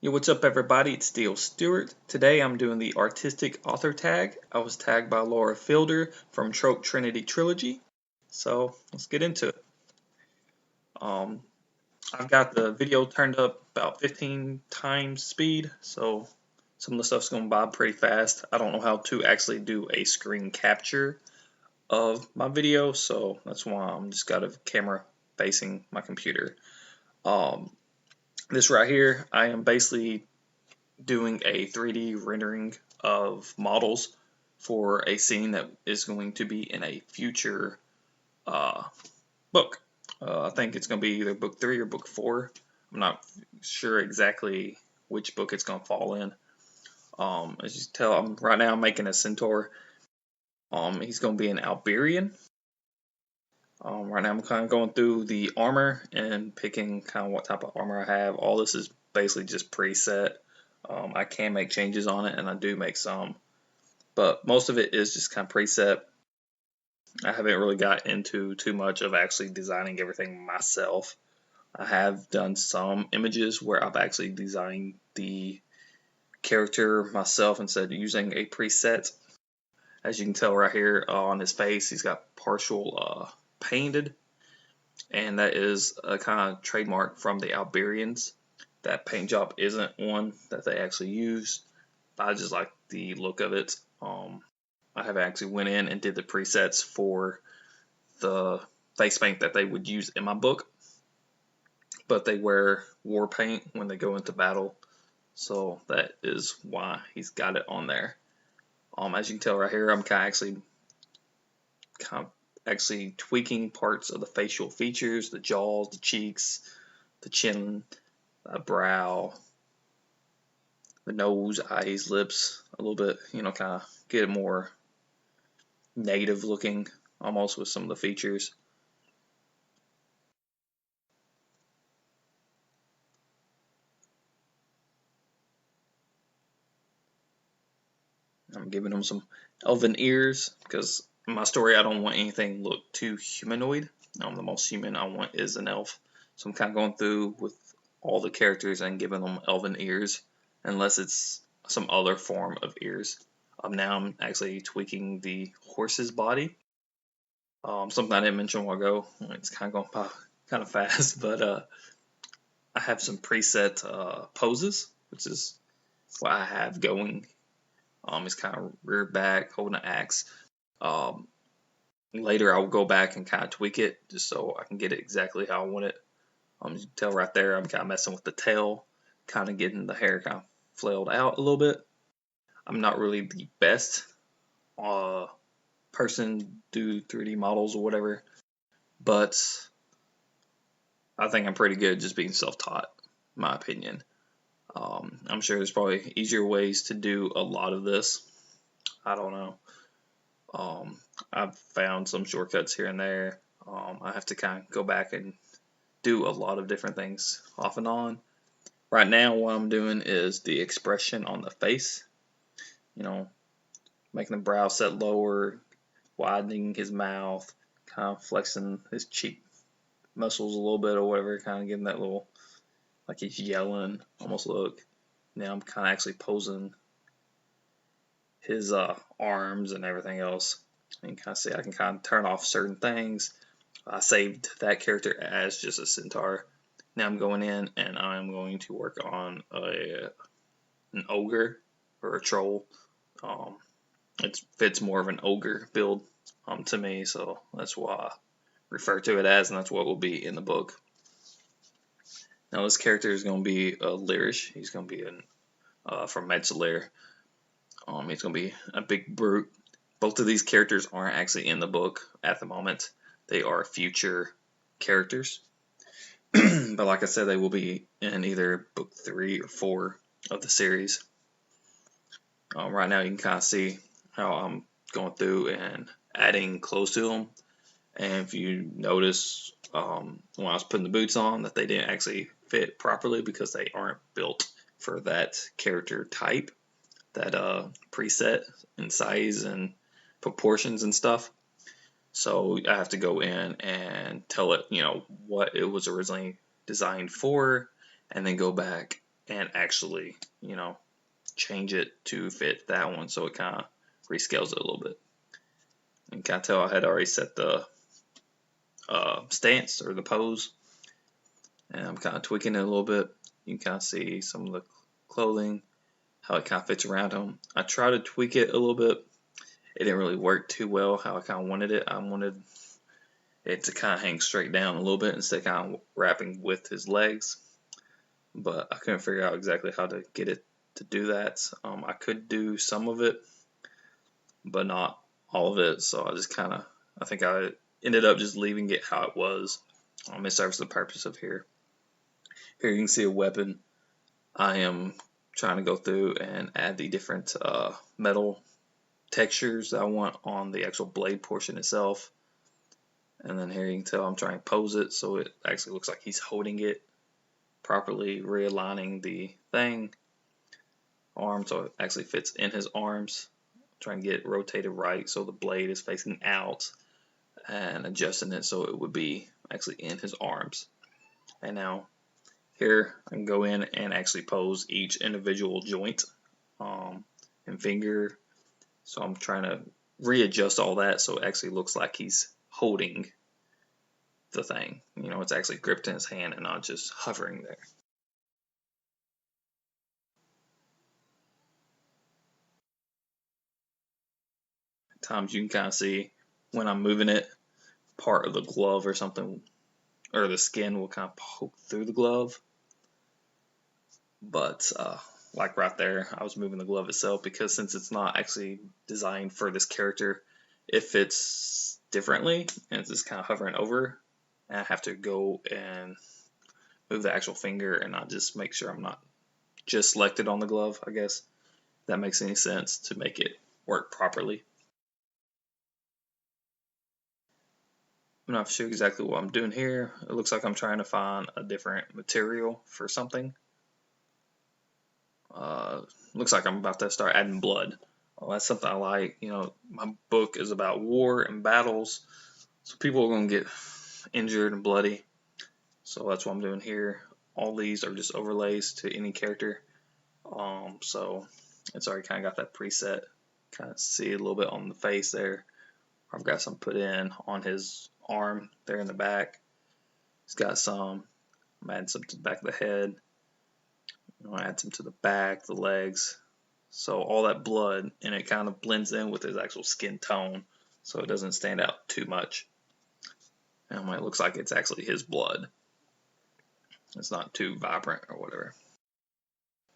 Yo, what's up everybody? It's Stewart. Today I'm doing the artistic author tag. I was tagged by Laura Fielder from Trope Trinity Trilogy. So let's get into it. Um, I've got the video turned up about 15 times speed, so some of the stuff's going by pretty fast. I don't know how to actually do a screen capture of my video, so that's why I'm just got a camera facing my computer. Um, this right here, I am basically doing a 3D rendering of models for a scene that is going to be in a future uh, book. I think it's going to be either book 3 or book 4. I'm not sure exactly which book it's going to fall in. As you can tell, right now I'm making a centaur. He's going to be an Alberian. Right now I'm kind of going through the armor and picking kind of what type of armor I have. All this is basically just preset. I can make changes on it, and I do make some, but most of it is just kind of preset. I haven't really got into too much of actually designing everything myself. I have done some images where I've actually designed the character myself instead of using a preset. As you can tell right here on his face, he's got partial painted, and that is a kind of trademark from the Alberians. That paint job isn't one that they actually use. I just like the look of it. I have actually went in and did the presets for the face paint that they would use in my book, but they wear war paint when they go into battle, so that is why he's got it on there. As you can tell right here, I'm kind of actually tweaking parts of the facial features, the jaws, the cheeks, the chin, the brow, the nose, eyes, lips, a little bit, kind of get it more native looking, almost with some of the features. I'm giving him some elven ears because in my story I don't want anything look too humanoid. The most human I want is an elf, so I'm kind of going through with all the characters and giving them elven ears, unless it's some other form of ears. Now I'm actually tweaking the horse's body. Something I didn't mention a while ago. It's kind of going by kind of fast, but I have some preset poses, which is what I have going. He's kind of rear back, holding an axe. Um, Later, I'll go back and kind of tweak it just so I can get it exactly how I want it. You can tell right there, I'm kind of messing with the tail, kind of getting the hair kind of flailed out a little bit. I'm not really the best person do 3D models or whatever, but I think I'm pretty good just being self-taught, in my opinion. I'm sure there's probably easier ways to do a lot of this. I don't know. I've found some shortcuts here and there. I have to kind of go back and do a lot of different things off and on. Right now, what I'm doing is the expression on the face. Making the brow set lower, widening his mouth, kind of flexing his cheek muscles a little bit or whatever, kind of getting that little, like he's yelling almost look. Now I'm kind of actually posing his arms and everything else. And kind of see I can kind of turn off certain things. I saved that character as just a centaur. Now I'm going in and I'm going to work on an ogre or a troll. It fits more of an ogre build to me, so that's what I refer to it as, and that's what will be in the book. Now this character is going to be Lyrish. He's going to be from Metagore. He's going to be a big brute. Both of these characters aren't actually in the book at the moment. They are future characters. But like I said, they will be in either book 3 or 4 of the series. Right now you can kind of see how I'm going through and adding clothes to them. And if you notice when I was putting the boots on that they didn't actually fit properly because they aren't built for that character type, that preset in size and proportions and stuff. So I have to go in and tell it, what it was originally designed for, and then go back and actually, change it to fit that one, so it kind of rescales it a little bit. You can kind of tell I had already set the stance or the pose, and I'm kind of tweaking it a little bit. You can kind of see some of the clothing, how it kind of fits around him. I try to tweak it a little bit. It didn't really work too well how I kind of wanted it. I wanted it to kind of hang straight down a little bit instead of kind of wrapping with his legs, but I couldn't figure out exactly how to get it to do that. I could do some of it, but not all of it, so I think I ended up just leaving it how it was. It serves the purpose of here. Here you can see a weapon. I am trying to go through and add the different metal textures that I want on the actual blade portion itself. And then here you can tell I'm trying to pose it so it actually looks like he's holding it properly, realigning the arm so it actually fits in his arms. Trying to get it rotated right so the blade is facing out, and adjusting it so it would be actually in his arms. And now here I can go in and actually pose each individual joint and finger. So I'm trying to readjust all that so it actually looks like he's holding the thing. It's actually gripped in his hand and not just hovering there. At times you can kind of see when I'm moving it, part of the glove or something, or the skin will kind of poke through the glove. But like right there, I was moving the glove itself because since it's not actually designed for this character, it fits differently and it's just kind of hovering over. And I have to go and move the actual finger and not just make sure I'm not just selected on the glove, I guess. If that makes any sense to make it work properly. I'm not sure exactly what I'm doing here. It looks like I'm trying to find a different material for something. Looks like I'm about to start adding blood. Well, that's something I like. My book is about war and battles, so people are going to get injured and bloody. So that's what I'm doing here. All these are just overlays to any character. So it's already kind of got that preset. Kind of see a little bit on the face there. I've got some put in on his arm there in the back. He's got some. I'm adding some to the back of the head. I'm going to add some to the back, the legs. So all that blood, and it kind of blends in with his actual skin tone, so it doesn't stand out too much. And it looks like it's actually his blood. It's not too vibrant or whatever.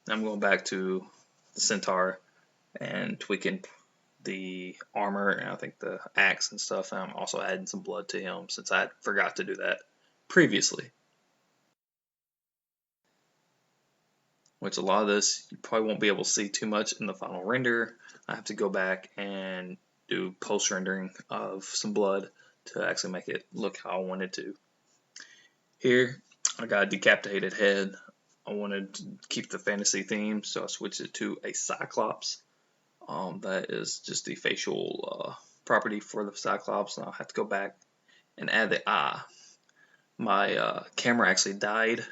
I'm going back to the centaur and tweaking the armor and I think the axe and stuff. And I'm also adding some blood to him since I forgot to do that previously. Which a lot of this you probably won't be able to see too much in the final render. I have to go back and do post rendering of some blood to actually make it look how I wanted to. Here I got a decapitated head. I wanted to keep the fantasy theme, so I switched it to a cyclops. That is just the facial property for the cyclops, and I'll have to go back and add the eye. My camera actually died.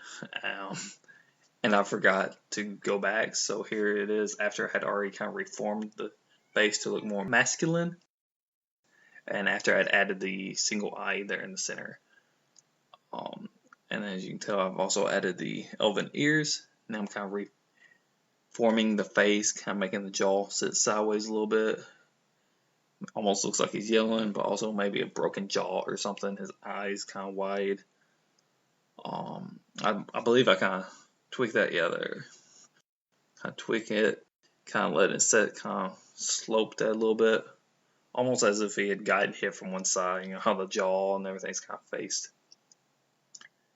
And I forgot to go back, so here it is after I had already kind of reformed the face to look more masculine, and after I'd added the single eye there in the center. And as you can tell, I've also added the elven ears. Now I'm kind of reforming the face, kind of making the jaw sit sideways a little bit. Almost looks like he's yelling, but also maybe a broken jaw or something. His eyes kind of wide. I believe I kind of tweak that, yeah, there. Kind of tweak it, kind of let it set, kind of slope that a little bit. Almost as if he had gotten hit from one side, how the jaw and everything's kind of faced.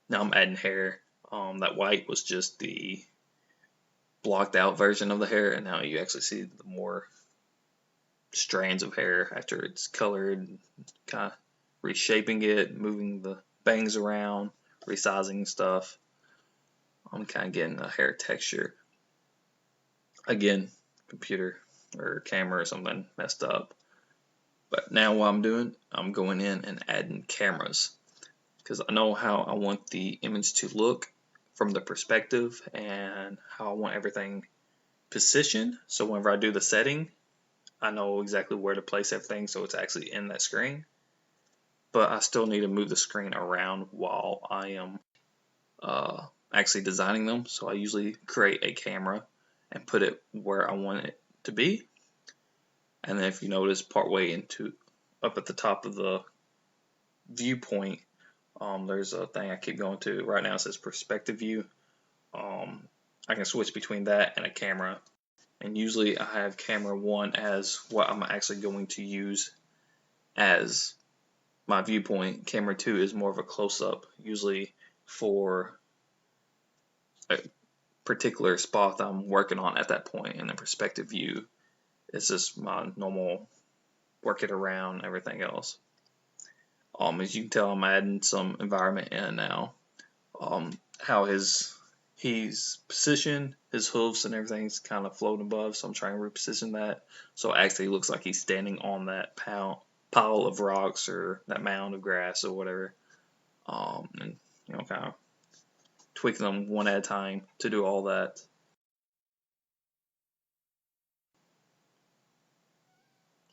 Now I'm adding hair. That white was just the blocked out version of the hair, and now you actually see the more strands of hair after it's colored, kind of reshaping it, moving the bangs around, resizing stuff. I'm kind of getting a hair texture. Again, computer or camera or something messed up. But now what I'm doing, I'm going in and adding cameras because I know how I want the image to look from the perspective and how I want everything positioned. So whenever I do the setting, I know exactly where to place everything so it's actually in that screen. But I still need to move the screen around while I am actually designing them. So I usually create a camera and put it where I want it to be. And then if you notice partway into up at the top of the viewpoint, there's a thing I keep going to. Right now it says perspective view. I can switch between that and a camera. And usually I have camera 1 as what I'm actually going to use as my viewpoint. Camera 2 is more of a close-up, usually for a particular spot that I'm working on at that point. And the perspective view is just my normal work it around everything else. As you can tell, I'm adding some environment in now. How he's positioned, his hooves and everything's kind of floating above, so I'm trying to reposition that so it actually looks like he's standing on that pile of rocks or that mound of grass or whatever. And kind of tweaking them one at a time to do all that.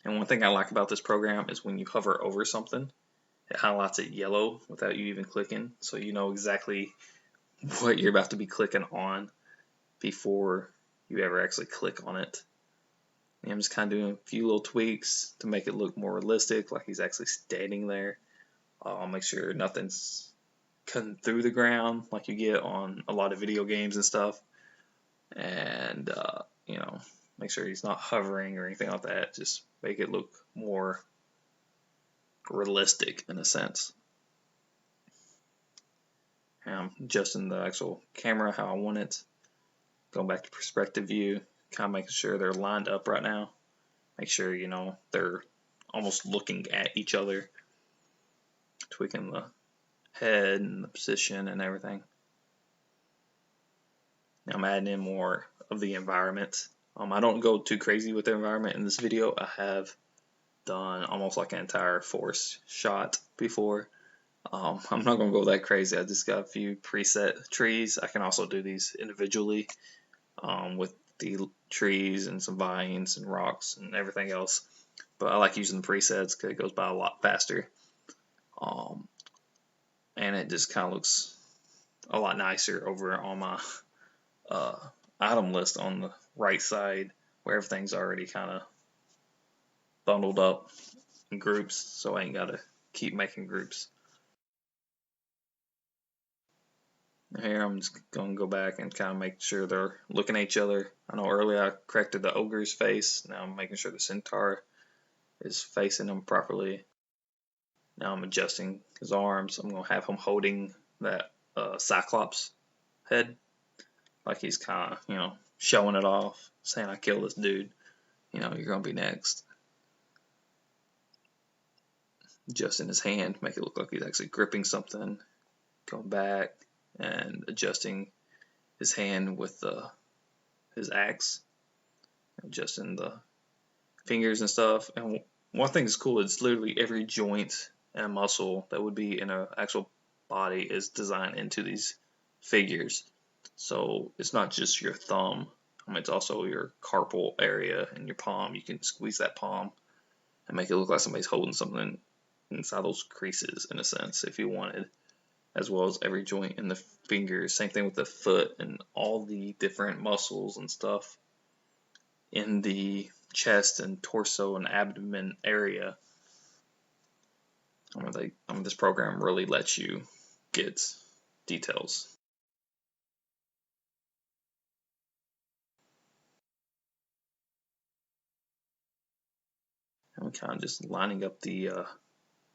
And one thing I like about this program is when you hover over something, it highlights it yellow without you even clicking, so you know exactly what you're about to be clicking on before you ever actually click on it. And I'm just kind of doing a few little tweaks to make it look more realistic, like he's actually standing there. I'll make sure nothing's cutting through the ground like you get on a lot of video games and stuff. And, make sure he's not hovering or anything like that. Just make it look more realistic in a sense. And I'm adjusting the actual camera how I want it. Going back to perspective view, kind of making sure they're lined up right now. Make sure, they're almost looking at each other. Tweaking the head and the position and everything. Now I'm adding in more of the environment. I don't go too crazy with the environment in this video. I have done almost like an entire forest shot before. I'm not going to go that crazy. I just got a few preset trees. I can also do these individually with the trees and some vines and rocks and everything else. But I like using the presets because it goes by a lot faster. And it just kind of looks a lot nicer over on my item list on the right side where everything's already kind of bundled up in groups, so I ain't got to keep making groups. Here I'm just going to go back and kind of make sure they're looking at each other. I know earlier I corrected the ogre's face. Now I'm making sure the centaur is facing him properly. Now I'm adjusting his arms. I'm going to have him holding that cyclops head, like he's kind of, showing it off, saying I killed this dude. You're going to be next. Adjusting his hand, make it look like he's actually gripping something. Going back and adjusting his hand with his axe. Adjusting the fingers and stuff. And one thing that's cool is literally every joint and muscle that would be in an actual body is designed into these figures. So it's not just your thumb. It's also your carpal area and your palm. You can squeeze that palm and make it look like somebody's holding something inside those creases in a sense if you wanted, as well as every joint in the fingers. Same thing with the foot and all the different muscles and stuff in the chest and torso and abdomen area. This program really lets you get details. I'm kind of just lining up the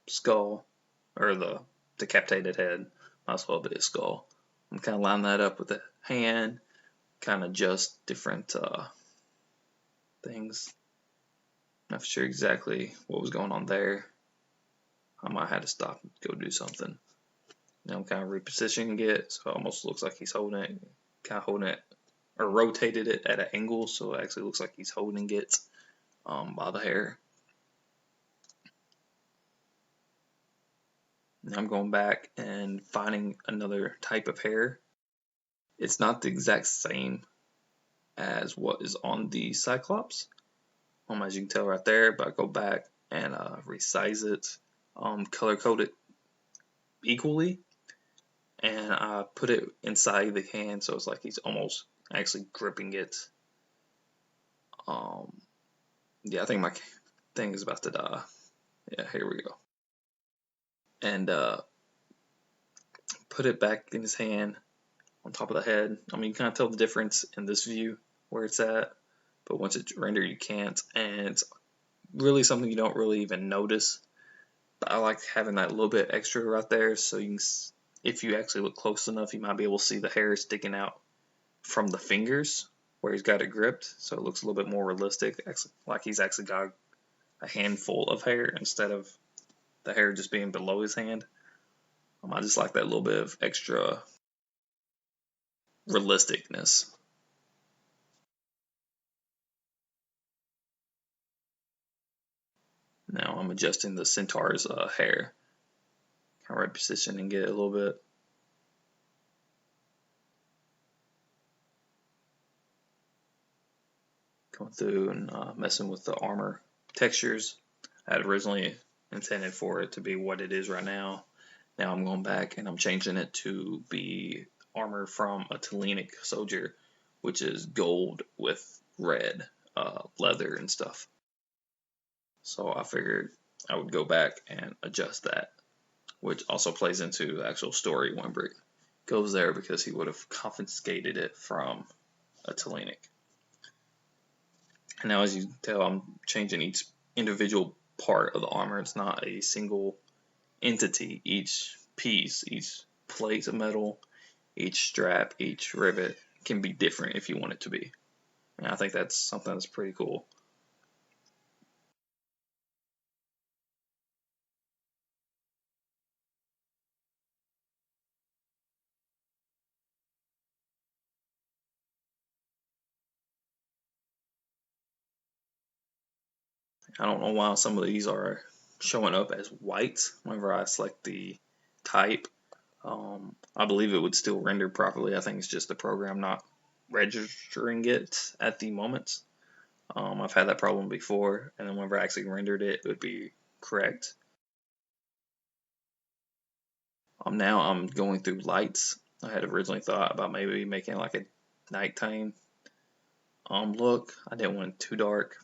skull, or the decapitated head, might as well be a skull. I'm kind of lining that up with the hand, kind of adjust different things. Not sure exactly what was going on there. I might have to stop and go do something. Now I'm kind of repositioning it, so it almost looks like he's holding it, or rotated it at an angle, so it actually looks like he's holding it by the hair. Now I'm going back and finding another type of hair It's not the exact same as what is on the Cyclops, as you can tell right there, but I go back and resize it, color code it equally, and I put it inside the hand so it's like he's almost actually gripping it. Yeah, I think my thing is about to die. Yeah, here we go. And put it back in his hand on top of the head. I mean, you can kind of tell the difference in this view where it's at, but once it's rendered, you can't. And it's really something you don't really even notice. But I like having that little bit extra right there, so you can, if you actually look close enough, you might be able to see the hair sticking out from the fingers where he's got it gripped, so it looks a little bit more realistic, like he's actually got a handful of hair instead of the hair just being below his hand. I just like that little bit of extra realisticness. Now I'm adjusting the centaur's hair, kind of repositioning it a little bit. Going through and messing with the armor textures. I had originally intended for it to be what it is right now. Now I'm going back and I'm changing it to be armor from a Tellenic soldier, which is gold with red leather and stuff. So I figured I would go back and adjust that, which also plays into the actual story whenever it goes there, because he would have confiscated it from a Tellenic. And now, as you can tell, I'm changing each individual part of the armor. It's not a single entity. Each piece, each plate of metal, each strap, each rivet can be different if you want it to be. And I think that's something that's pretty cool. I don't know why some of these are showing up as white whenever I select the type. I believe it would still render properly. I think it's just the program not registering it at the moment. I've had that problem before, and then whenever I actually rendered it, it would be correct. Now I'm going through lights. I had originally thought about maybe making like a nighttime look. I didn't want it too dark,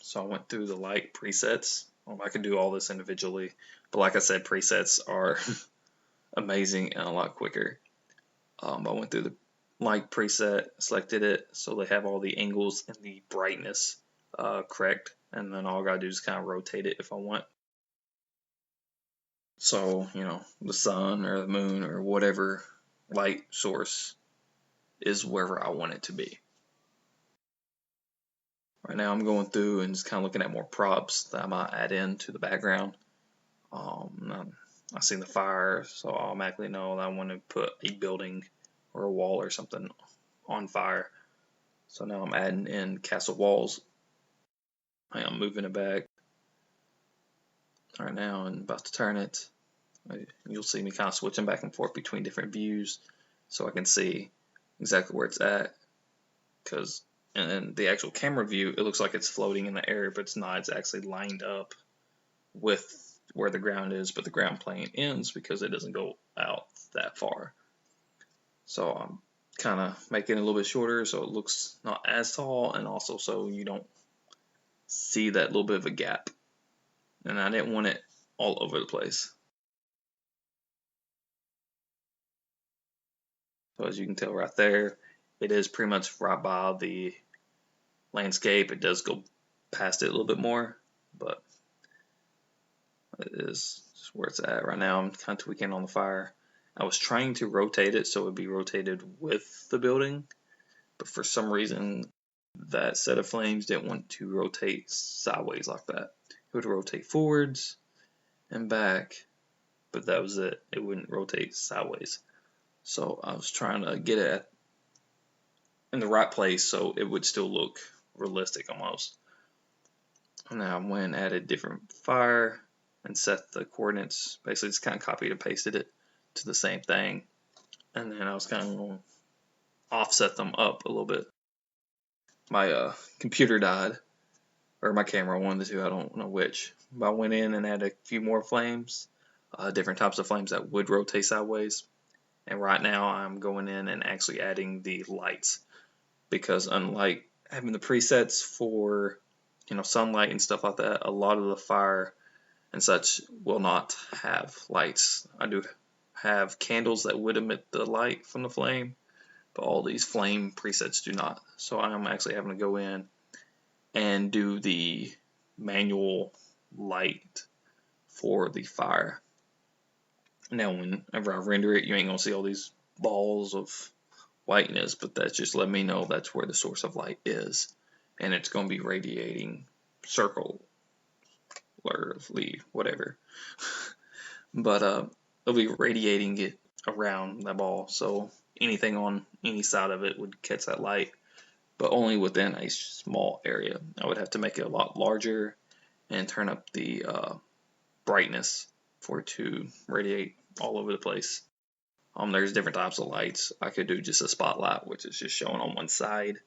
so I went through the light presets. I could do all this individually, but like I said, presets are amazing and a lot quicker. I went through the light preset, selected it, so they have all the angles and the brightness correct, and then all I gotta do is kind of rotate it if I want. So, the sun or the moon or whatever light source is wherever I want it to be. Right now I'm going through and just kind of looking at more props that I might add in to the background. I seen the fire, so I automatically know that I want to put a building or a wall or something on fire. So now I'm adding in castle walls. I'm moving it back. Right now I'm about to turn it. You'll see me kind of switching back and forth between different views so I can see exactly where it's at. Because in the actual camera view, it looks like it's floating in the air, but it's not. It's actually lined up with where the ground is, but the ground plane ends because it doesn't go out that far. So I'm kind of making it a little bit shorter so it looks not as tall, and also so you don't see that little bit of a gap. And I didn't want it all over the place. So as you can tell right there, it is pretty much right by the landscape. It does go past it a little bit more, but it is just where it's at right now. I'm kind of tweaking on the fire. I was trying to rotate it so it would be rotated with the building, but for some reason that set of flames didn't want to rotate sideways like that. It would rotate forwards and back, but that was it. It wouldn't rotate sideways. So I was trying to get it in the right place so it would still look realistic almost. And now I went and added different fire and set the coordinates. Basically just kind of copied and pasted it to the same thing. And then I was kind of going offset them up a little bit. My computer died, or my camera, one of the two, I don't know which. But I went in and added a few more flames, different types of flames that would rotate sideways. And right now I'm going in and actually adding the lights, because unlike having the presets for sunlight and stuff like that, a lot of the fire and such will not have lights. I do have candles that would emit the light from the flame, but all these flame presets do not. So I'm actually having to go in and do the manual light for the fire. Now whenever I render it, you ain't gonna see all these balls of whiteness, but that's just let me know that's where the source of light is, and it's gonna be radiating circularly, whatever. But it'll be radiating it around that ball, so anything on any side of it would catch that light, but only within a small area. I would have to make it a lot larger and turn up the brightness for it to radiate all over the place. There's different types of lights. I could do just a spotlight, which is just showing on one side.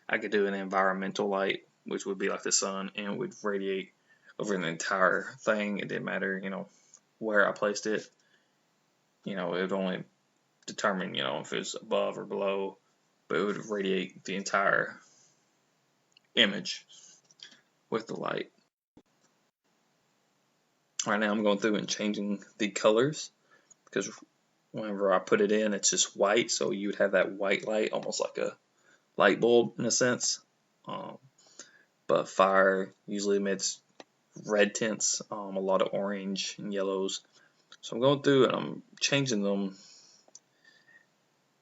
I could do an environmental light, which would be like the sun, and would radiate over the entire thing. It didn't matter, where I placed it. It would only determine, if it was above or below, but it would radiate the entire image with the light. Right now I'm going through and changing the colors, because whenever I put it in, it's just white, so you would have that white light, almost like a light bulb in a sense. But fire usually emits red tints, a lot of orange and yellows. So I'm going through and I'm changing them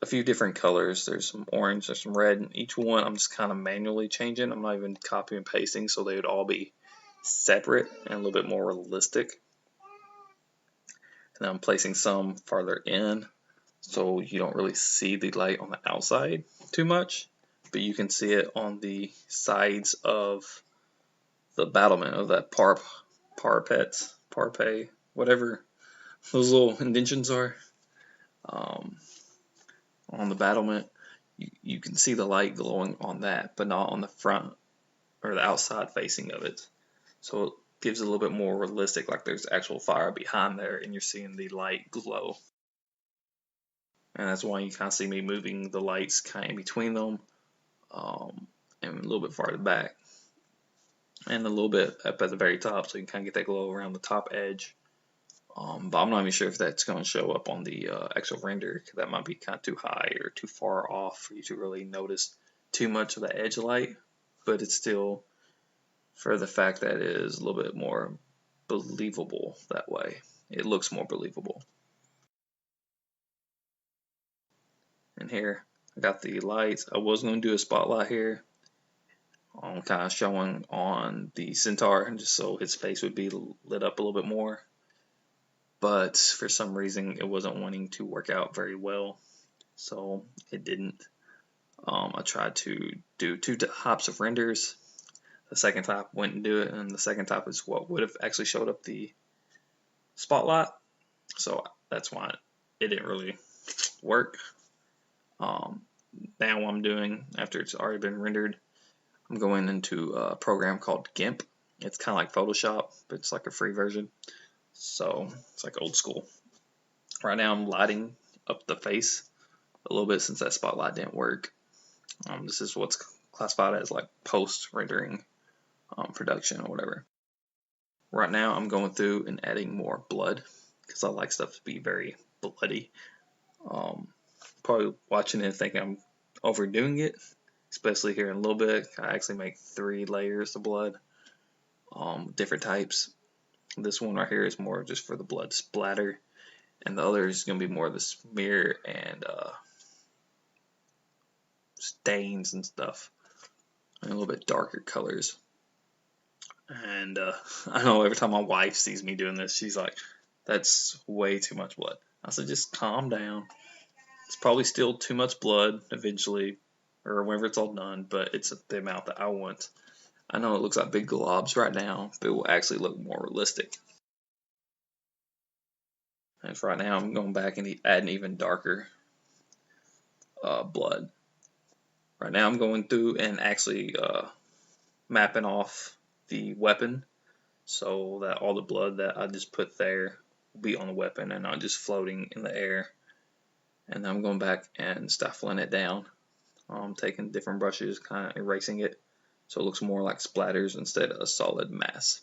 a few different colors. There's some orange, there's some red, and each one I'm just kind of manually changing. I'm not even copying and pasting, so they would all be separate and a little bit more realistic. And I'm placing some farther in, so you don't really see the light on the outside too much, but you can see it on the sides of the battlement of that parapet, whatever those little indentions are. On the battlement, you can see the light glowing on that, but not on the front or the outside facing of it. So it gives it a little bit more realistic, like there's actual fire behind there and you're seeing the light glow. And that's why you kind of see me moving the lights kind of in between them, and a little bit farther back, and a little bit up at the very top, so you can kind of get that glow around the top edge. But I'm not even sure if that's going to show up on the actual render, because that might be kind of too high or too far off for you to really notice too much of the edge light. But it's still, for the fact that it is a little bit more believable that way. It looks more believable. And here I got the lights. I was going to do a spotlight here, kind of showing on the centaur, just so his face would be lit up a little bit more. But for some reason it wasn't wanting to work out very well, so it didn't. I tried to do 2 types of renders. The second type wouldn't do it, and the second type is what would have actually showed up the spotlight, so that's why it didn't really work. Now what I'm doing, after it's already been rendered, I'm going into a program called GIMP. It's kind of like Photoshop, but it's like a free version, so it's like old school. Right now I'm lighting up the face a little bit since that spotlight didn't work. This is what's classified as like post rendering production or whatever. Right now I'm going through and adding more blood, because I like stuff to be very bloody. Probably watching it and thinking I'm overdoing it, especially here in a little bit. I actually make 3 layers of blood, different types. This one right here is more just for the blood splatter, and the other is going to be more of the smear and stains and stuff, and a little bit darker colors. And I know every time my wife sees me doing this, she's like, that's way too much blood. I said, just calm down. It's probably still too much blood eventually, or whenever it's all done, but it's the amount that I want. I know it looks like big globs right now, but it will actually look more realistic. And right now I'm going back and adding even darker blood. Right now I'm going through and actually mapping off the weapon so that all the blood that I just put there will be on the weapon and not just floating in the air. And I'm going back and stifling it down, taking different brushes, kind of erasing it so it looks more like splatters instead of a solid mass.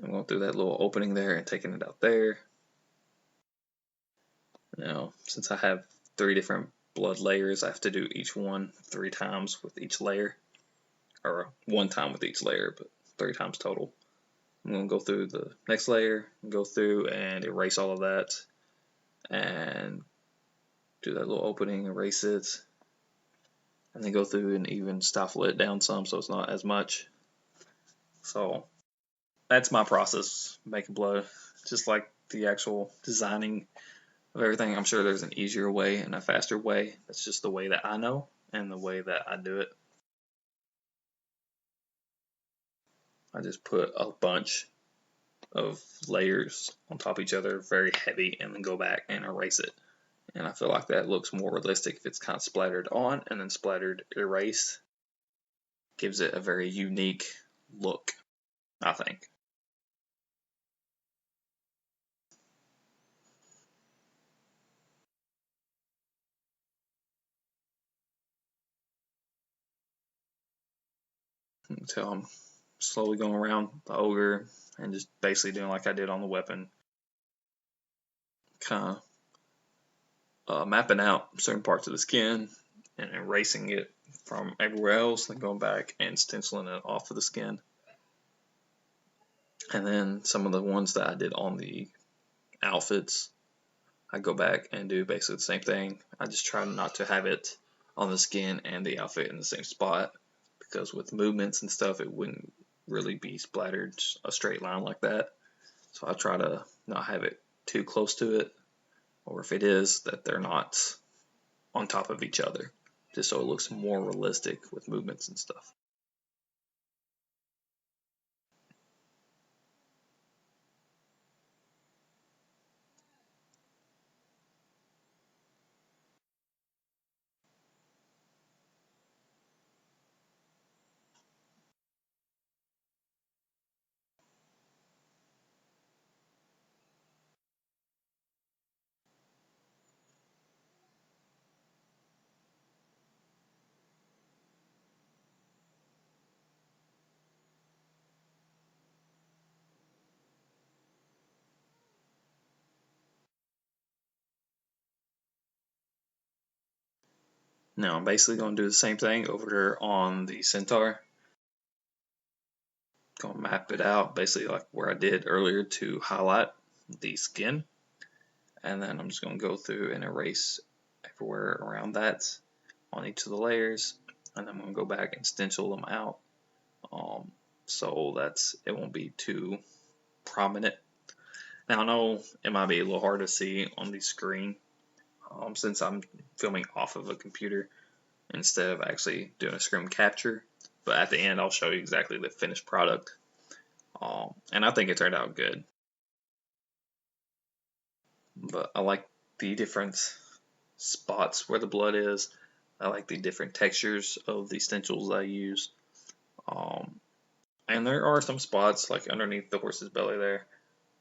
I'm going through that little opening there and taking it out there. Now, since I have 3 different blood layers, I have to do each one 3 times with each layer, or 1 time with each layer, but 3 times total. I'm going to go through the next layer, go through and erase all of that, and do that little opening, erase it, and then go through and even stifle it down some so it's not as much. So that's my process, making blood, just like the actual designing of everything. I'm sure there's an easier way and a faster way. That's just the way that I know and the way that I do it. I just put a bunch of layers on top of each other, very heavy, and then go back and erase it. And I feel like that looks more realistic if it's kind of splattered on and then splattered erased. Gives it a very unique look, I think. So I'm slowly going around the ogre and just basically doing like I did on the weapon. Kind of mapping out certain parts of the skin and erasing it from everywhere else, then going back and stenciling it off of the skin. And then some of the ones that I did on the outfits, I go back and do basically the same thing. I just try not to have it on the skin and the outfit in the same spot, because with movements and stuff it wouldn't really be splattered a straight line like that. So I try to not have it too close to it, or if it is, that they're not on top of each other, just so it looks more realistic with movements and stuff. Now I'm basically going to do the same thing over here on the centaur. Going to map it out basically like where I did earlier to highlight the skin, and then I'm just going to go through and erase everywhere around that on each of the layers, and I'm going to go back and stencil them out, so that's it won't be too prominent. Now I know it might be a little hard to see on the screen, since I'm filming off of a computer instead of actually doing a screen capture, but at the end I'll show you exactly the finished product, and I think it turned out good. But I like the different spots where the blood is. I like the different textures of the stencils I use. And there are some spots like underneath the horse's belly there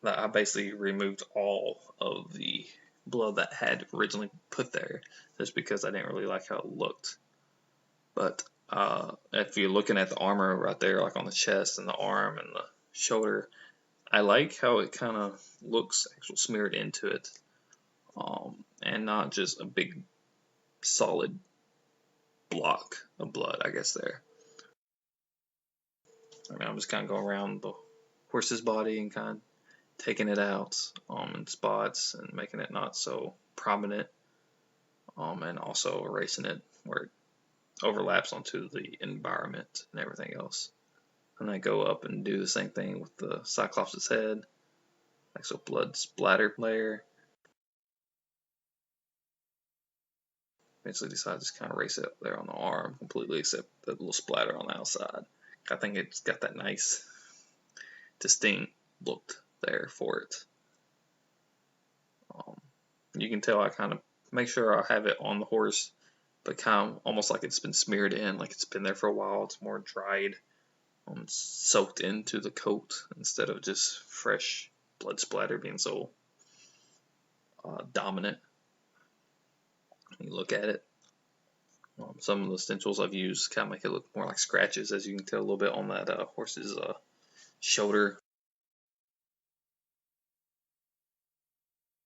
that I basically removed all of the blood that had originally put there, just because I didn't really like how it looked. But if you're looking at the armor right there, like on the chest and the arm and the shoulder, I like how it kind of looks actually smeared into it, and not just a big solid block of blood, I guess there. I mean, I'm just kind of going around the horse's body and kind of taking it out in spots and making it not so prominent, and also erasing it where it overlaps onto the environment and everything else. And I go up and do the same thing with the Cyclops' head, like so blood splatter layer. Eventually decide to just kind of erase it there on the arm completely, except the little splatter on the outside. I think it's got that nice distinct look there for it. You can tell I kind of make sure I have it on the horse but kind of almost like it's been smeared in, like it's been there for a while. It's more dried, soaked into the coat instead of just fresh blood splatter being so dominant. When you look at it, some of the stencils I've used kind of make it look more like scratches, as you can tell a little bit on that horse's shoulder.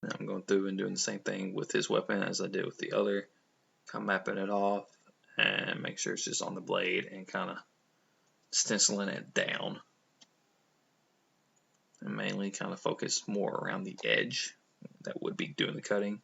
And I'm going through and doing the same thing with his weapon as I did with the other, kind of mapping it off and make sure it's just on the blade and kind of stenciling it down. And mainly kind of focus more around the edge that would be doing the cutting.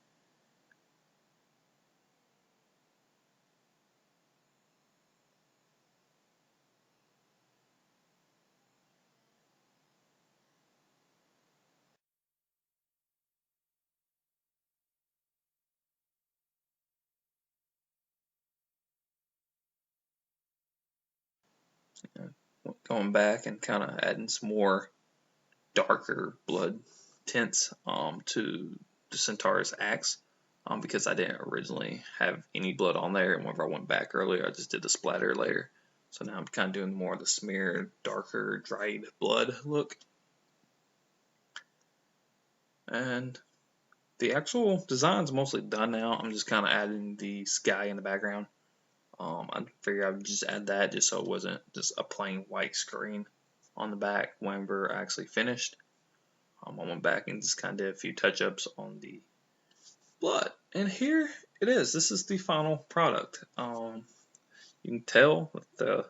Going back and kind of adding some more darker blood tints to the Centaur's axe, because I didn't originally have any blood on there, and whenever I went back earlier, I just did the splatter later. So now I'm kind of doing more of the smeared, darker, dried blood look. And the actual design's mostly done now. I'm just kind of adding the sky in the background. I figured I would just add that just so it wasn't just a plain white screen on the back whenever I actually finished. I went back and just kind of did a few touch-ups on the blood. And here it is. This is the final product. You can tell that the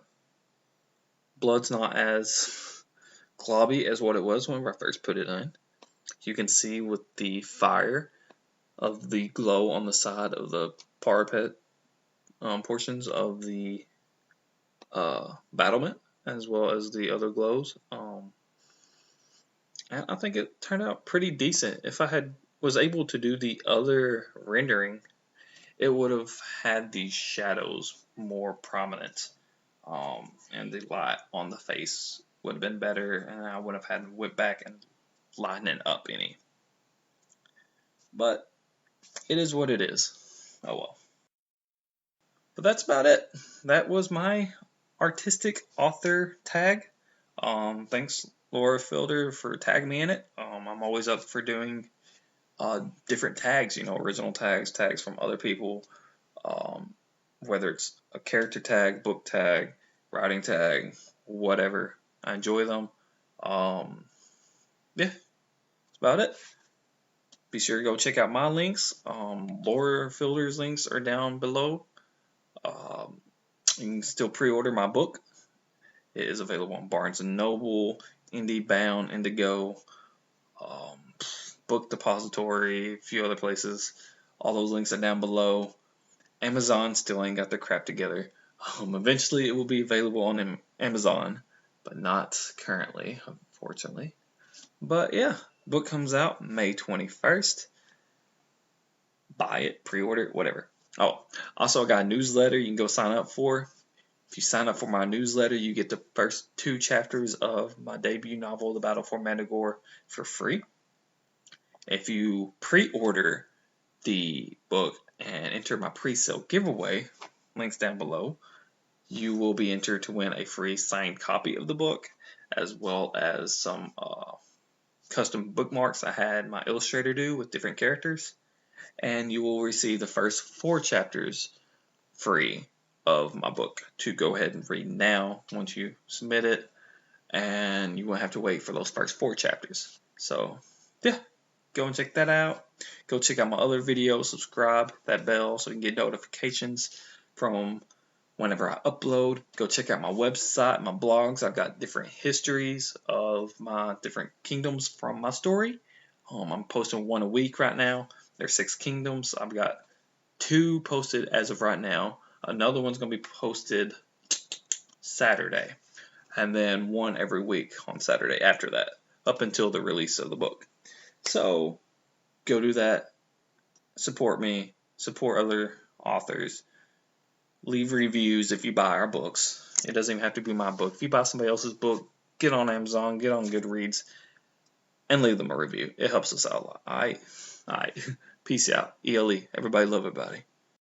blood's not as globby as what it was when I first put it in. You can see with the fire of the glow on the side of the parapet portions of the battlement, as well as the other glows. And I think it turned out pretty decent. If I was able to do the other rendering, it would have had the shadows more prominent, and the light on the face would have been better, and I would have had to whip back and lighten it up any. But it is what it is. Oh well. But that's about it. That was my artistic author tag. Thanks, Laura Fielder, for tagging me in it. I'm always up for doing different tags, original tags from other people, whether it's a character tag, book tag, writing tag, whatever. I enjoy them. Yeah, that's about it. Be sure to go check out my links. Laura Fielder's links are down below. You can still pre-order my book. It is available on Barnes & Noble, IndieBound, Indigo, Book Depository, a few other places. All those links are down below. Amazon still ain't got their crap together. Eventually it will be available on Amazon, but not currently, unfortunately. But yeah, book comes out May 21st. Buy it, pre-order it, whatever. Oh, also I got a newsletter you can go sign up for. If you sign up for my newsletter, you get the first 2 chapters of my debut novel, The Battle for Metagore, for free. If you pre-order the book and enter my pre-sale giveaway, links down below, you will be entered to win a free signed copy of the book, as well as some custom bookmarks I had my illustrator do with different characters. And you will receive the first 4 chapters free of my book to go ahead and read now once you submit it, and you won't have to wait for those first 4 chapters. So yeah, go and check that out. Go check out my other videos, subscribe, that bell so you can get notifications from whenever I upload. Go check out my website, my blogs. I've got different histories of my different kingdoms from my story. I'm posting 1 a week right now. There's 6 kingdoms. I've got 2 posted as of right now. Another one's going to be posted Saturday. And then 1 every week on Saturday after that, up until the release of the book. So go do that. Support me. Support other authors. Leave reviews if you buy our books. It doesn't even have to be my book. If you buy somebody else's book, get on Amazon, get on Goodreads, and leave them a review. It helps us out a lot. Alright? Peace out. ELE. Everybody love everybody.